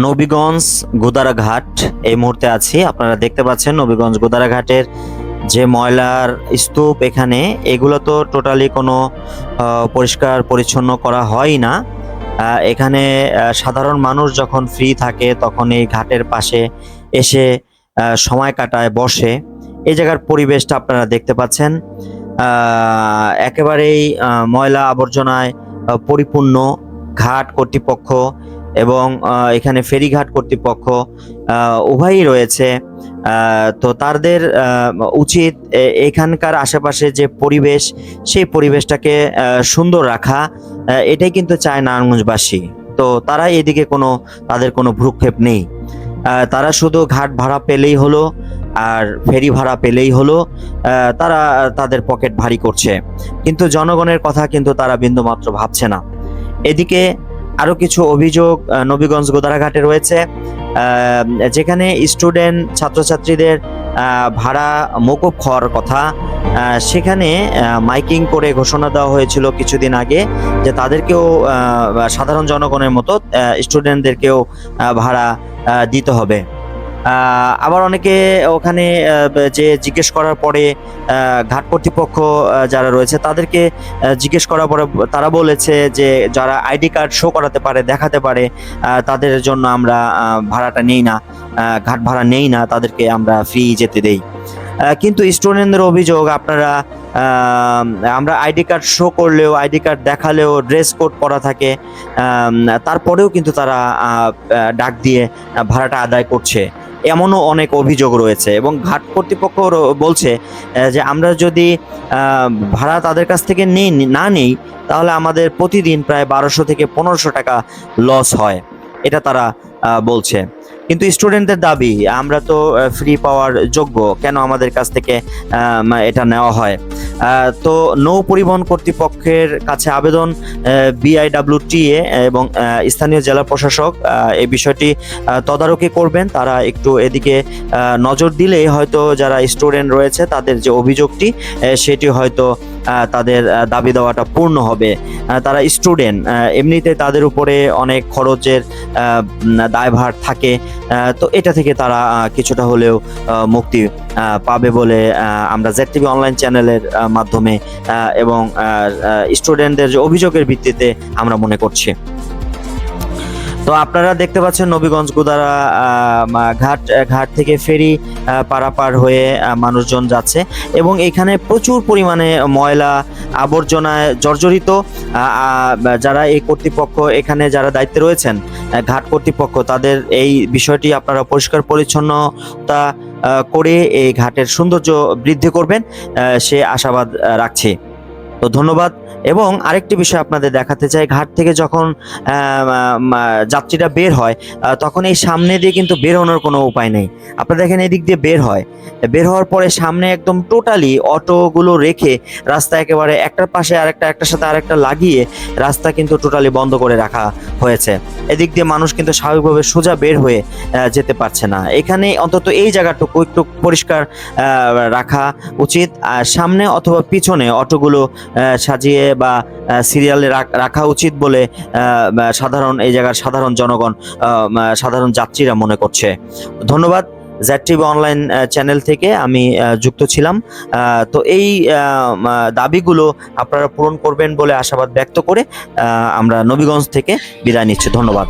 নবীগঞ্জ গোদারাঘাট এই মুহূর্তে আছি। আপনারা দেখতে পাচ্ছেন নবীগঞ্জ গোদারাঘাটের যে ময়লার স্তূপ, এখানে এগুলো তো টোটালি কোনো পরিষ্কার পরিচ্ছন্ন করা হয় না। এখানে সাধারণ মানুষ যখন ফ্রি থাকে তখন এই ঘাটের পাশে এসে সময় কাটায়, বসে। এই জায়গার পরিবেশটা আপনারা দেখতে পাচ্ছেন, একেবারেই ময়লা আবর্জনায় পরিপূর্ণ। ঘাট কর্তৃপক্ষ এবং এখানে ফেরিঘাট কর্তৃপক্ষ উভয়ই রয়েছে। তো তাদের উচিত এখানকার আশেপাশে যে পরিবেশ, সেই পরিবেশটাকে সুন্দর রাখা। এটাই কিন্তু চায় নারায়ণগঞ্জবাসী। তো তারা এদিকে তাদের কোনো ভ্রুক্ষেপ নেই। তারা শুধু ঘাট ভাড়া পেলেই হলো আর ফেরি ভাড়া পেলেই হলো, তারা তাদের পকেট ভারী করছে, কিন্তু জনগণের কথা কিন্তু তারা বিন্দুমাত্র ভাবছে না। এদিকে আরো কিছু অভিযোগ নবীগঞ্জ গোদারাঘাটে রয়েছে, যেখানে স্টুডেন্ট ছাত্রছাত্রীদের ভাড়া মওকুফ হওয়ার কথা। সেখানে মাইকিং করে ঘোষণা দেওয়া হয়েছিল কিছুদিন আগে যে তাদেরকেও সাধারণ জনগণের মতো স্টুডেন্টদেরকেও ভাড়া দিতে হবে। আবার অনেকে ওখানে যে জিজ্ঞেস করার পরে ঘাট কর্তৃপক্ষ যারা রয়েছে তাদেরকে জিজ্ঞেস করার পরে তারা বলেছে যে যারা আইডি কার্ড শো করাতে পারে, দেখাতে পারে, তাদের জন্য আমরা ভাড়াটা নেই না, ঘাট ভাড়া নেই না, তাদেরকে আমরা ফ্রি যেতে দেই। কিন্তু স্টুডেন্টদের অভিযোগ, আমরা আইডি কার্ড শো করলেও, আইডি কার্ড দেখালেও ড্রেস কোড পরা থাকে, তারপরেও কিন্তু তারা ডাক দিয়ে ভাড়াটা আদায় করছে। এমনও অনেক অভিযোগ রয়েছে এবং ঘাট কর্তৃপক্ষ বলছে যে আমরা যদি ভাড়া তাদের কাছ থেকে না নেই তাহলে আমাদের প্রতিদিন প্রায় 1200 থেকে 1500 টাকা লস হয়, এটা তারা বলছে। কিন্তু স্টুডেন্টদের দাবি, আমরা তো ফ্রি পাওয়ার যোগ্য, কেন আমাদের কাছ থেকে এটা নেওয়া হয়? তো নৌ পরিবহন কর্তৃপক্ষের কাছে আবেদন BIWTA এবং স্থানীয় জেলা প্রশাসক এই বিষয়টি তদারকি করবেন। তারা একটু এদিকে নজর দিলেই হয়তো যারা স্টুডেন্ট রয়েছে তাদের যে অভিযোগটি সেটি হয়তো তাদের দাবি দেওয়াটা পূর্ণ হবে। তারা স্টুডেন্ট, এমনিতে তাদের উপরে অনেক খরচের দায়ভার থাকে, তো এটা থেকে তারা কিছুটা হলেও মুক্তি পাবে বলে আমরা ZTV অনলাইন চ্যানেলের মাধ্যমে এবং স্টুডেন্টদের যে অভিযোগের ভিত্তিতে আমরা মনে করছি। তো আপনারা দেখতে পাচ্ছেন নবীগঞ্জ গোদারা ঘাট থেকে ফেরি পারাপার হয়ে মানুষজন যাচ্ছে এবং এখানে প্রচুর পরিমাণে ময়লা আবর্জনায় জর্জরিত। যারা এই কর্তৃপক্ষ, এখানে যারা দায়িত্বে রয়েছেন ঘাট কর্তৃপক্ষ, তাদের এই বিষয়টি আপনারা পরিষ্কার পরিচ্ছন্নতা করে এই ঘাটের সৌন্দর্য বৃদ্ধি করবেন সে আশাবাদ রাখছি। তো ধন্যবাদ। এবং আরেকটি বিষয় আপনাদের দেখাতে চাই, ঘাট থেকে যখন যাত্রীরা বের হয় তখন এই সামনে দিয়ে কিন্তু বের হওয়ার কোনো উপায় নেই। আপনারা দেখেন এদিক দিয়ে বের হওয়ার পরে সামনে একদম টোটালি অটোগুলো রেখে রাস্তা একেবারে একটার পাশে আরেকটা, একটার সাথে আরেকটা লাগিয়ে রাস্তা কিন্তু টোটালি বন্ধ করে রাখা হয়েছে। এদিক দিয়ে মানুষ কিন্তু স্বাভাবিকভাবে সোজা বের হয়ে যেতে পারছে না। এখানে অন্তত এই জায়গাটুকু একটু পরিষ্কার রাখা উচিত। সামনে অথবা পিছনে অটোগুলো সাজিয়ে বা সিরিয়ালে রাখা উচিত বলে এই জায়গার সাধারণ জনগণ, সাধারণ যাত্রীরা মনে করছে। ধন্যবাদ। ZTV অনলাইন চ্যানেল থেকে আমি যুক্ত ছিলাম। তো এই দাবিগুলো আপনারা পূরণ করবেন বলে আশাবাদ ব্যক্ত করে আমরা নবীগঞ্জ থেকে বিদায় নিচ্ছি। ধন্যবাদ।